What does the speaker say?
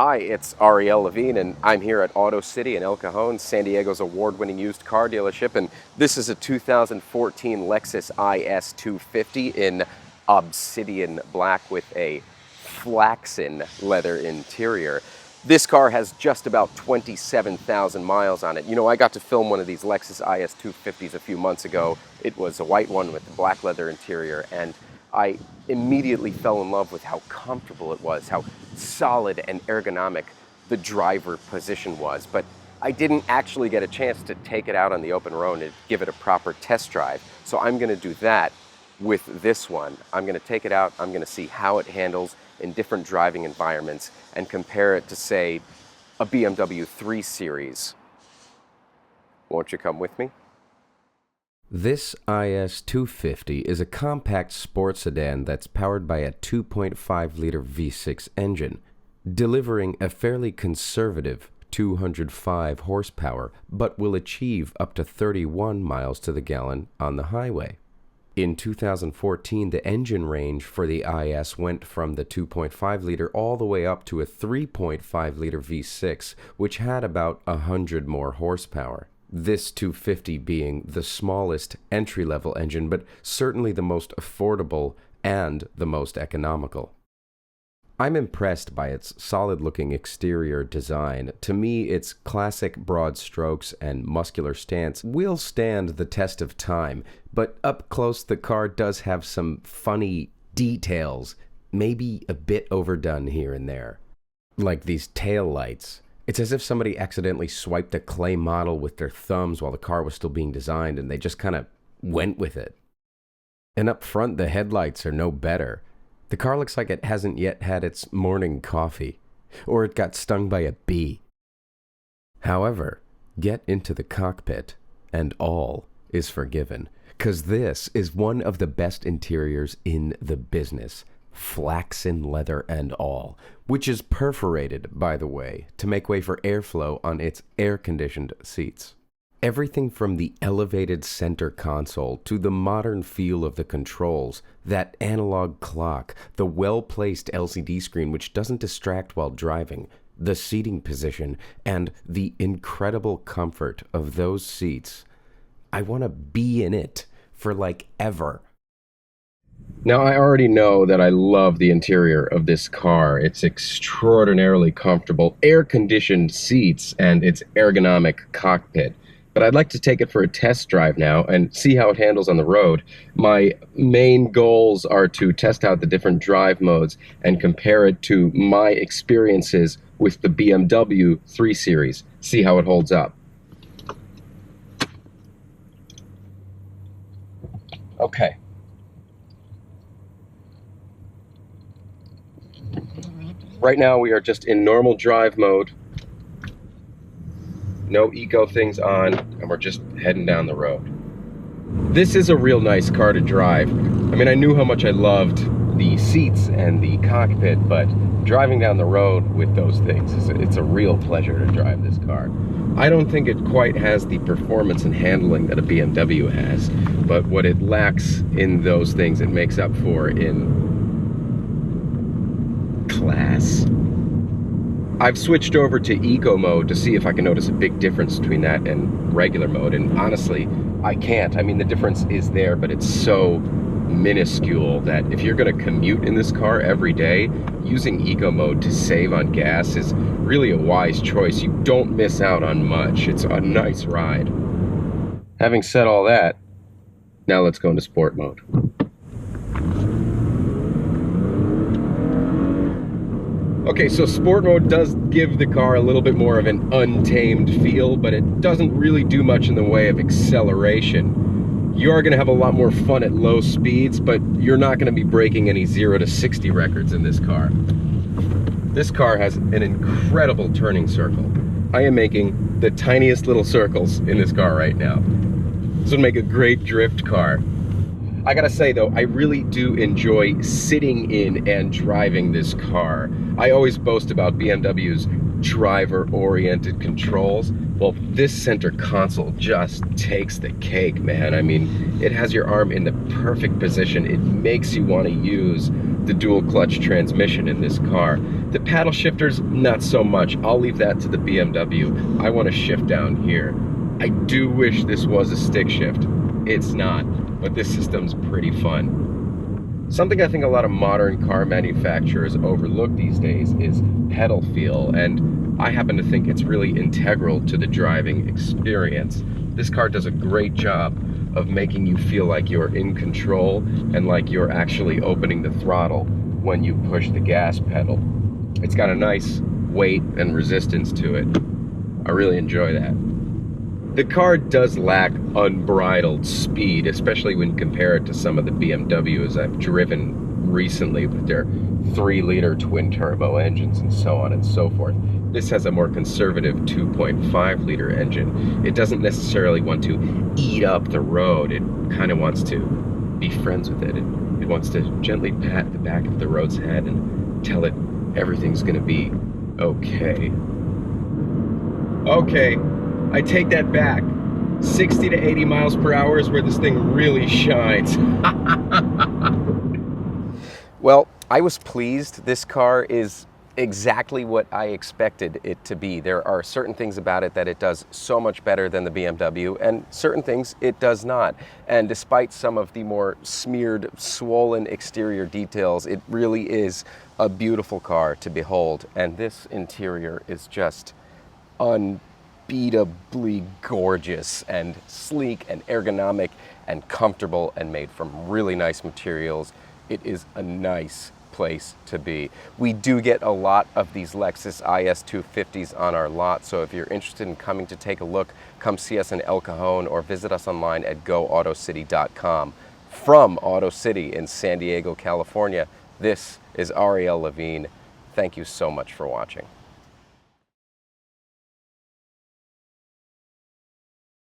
Hi, it's Ariel Levine, and I'm here at Auto City in El Cajon, San Diego's award-winning used car dealership, and this is a 2014 Lexus IS 250 in obsidian black with a flaxen leather interior. This car has just about 27,000 miles on it. You know, I got to film one of these Lexus IS 250s a few months ago. It was a white one with a black leather interior, and I immediately fell in love with how comfortable it was, how solid and ergonomic the driver position was. But I didn't actually get a chance to take it out on the open road and give it a proper test drive. So I'm going to do that with this one. I'm going to take it out, I'm going to see how it handles in different driving environments and compare it to, say, a BMW 3 Series. Won't you come with me? This IS 250 is a compact sports sedan that's powered by a 2.5-liter V6 engine, delivering a fairly conservative 205 horsepower, but will achieve up to 31 miles to the gallon on the highway. In 2014, the engine range for the IS went from the 2.5-liter all the way up to a 3.5-liter V6, which had about 100 more horsepower. This 250 being the smallest entry-level engine, but certainly the most affordable and the most economical. I'm impressed by its solid-looking exterior design. To me, its classic broad strokes and muscular stance will stand the test of time, but up close the car does have some funny details, maybe a bit overdone here and there. Like these tail lights. It's as if somebody accidentally swiped a clay model with their thumbs while the car was still being designed and they just kind of went with it. And up front, the headlights are no better. The car looks like it hasn't yet had its morning coffee, or it got stung by a bee. However, get into the cockpit and all is forgiven, 'cause this is one of the best interiors in the business. Flaxen leather and all, which is perforated, by the way, to make way for airflow on its air-conditioned seats. Everything from the elevated center console to the modern feel of the controls, that analog clock, the well-placed LCD screen which doesn't distract while driving, the seating position, and the incredible comfort of those seats. I want to be in it for like ever. Now, I already know that I love the interior of this car. It's extraordinarily comfortable, air-conditioned seats, and its ergonomic cockpit. But I'd like to take it for a test drive now and see how it handles on the road. My main goals are to test out the different drive modes and compare it to my experiences with the BMW 3 Series, see how it holds up. Okay. Right now we are just in normal drive mode. No eco things on, and we're just heading down the road. This is a real nice car to drive. I mean, I knew how much I loved the seats and the cockpit, but driving down the road with those things, it's a real pleasure to drive this car. I don't think it quite has the performance and handling that a BMW has, but what it lacks in those things, it makes up for in class. I've switched over to eco mode to see if I can notice a big difference between that and regular mode, and honestly, I can't. I mean, the difference is there, but it's so minuscule that if you're going to commute in this car every day, using eco mode to save on gas is really a wise choice. You don't miss out on much. It's a nice ride. Having said all that, now let's go into sport mode. Okay, so sport mode does give the car a little bit more of an untamed feel, but it doesn't really do much in the way of acceleration. You are going to have a lot more fun at low speeds, but you're not going to be breaking any 0 to 60 records in this car. This car has an incredible turning circle. I am making the tiniest little circles in this car right now. This would make a great drift car. I gotta say though, I really do enjoy sitting in and driving this car. I always boast about BMW's driver-oriented controls. Well, this center console just takes the cake, man. I mean, it has your arm in the perfect position. It makes you want to use the dual clutch transmission in this car. The paddle shifters, not so much. I'll leave that to the BMW. I want to shift down here. I do wish this was a stick shift. It's not, but this system's pretty fun. Something I think a lot of modern car manufacturers overlook these days is pedal feel, and I happen to think it's really integral to the driving experience. This car does a great job of making you feel like you're in control and like you're actually opening the throttle when you push the gas pedal. It's got a nice weight and resistance to it. I really enjoy that. The car does lack unbridled speed, especially when you compare it to some of the BMWs I've driven recently with their 3-liter twin-turbo engines and so on and so forth. This has a more conservative 2.5-liter engine. It doesn't necessarily want to eat up the road. It kind of wants to be friends with it. It wants to gently pat the back of the road's head and tell it everything's going to be okay. Okay. I take that back. 60 to 80 miles per hour is where this thing really shines. Well, I was pleased. This car is exactly what I expected it to be. There are certain things about it that it does so much better than the BMW, and certain things it does not. And despite some of the more smeared, swollen exterior details, it really is a beautiful car to behold. And this interior is just unbeatably gorgeous and sleek and ergonomic and comfortable and made from really nice materials. It is a nice place to be. We do get a lot of these Lexus IS 250s on our lot, so if you're interested in coming to take a look, come see us in El Cajon or visit us online at goautocity.com. From Auto City in San Diego, California, this is Ariel Levine. Thank you so much for watching.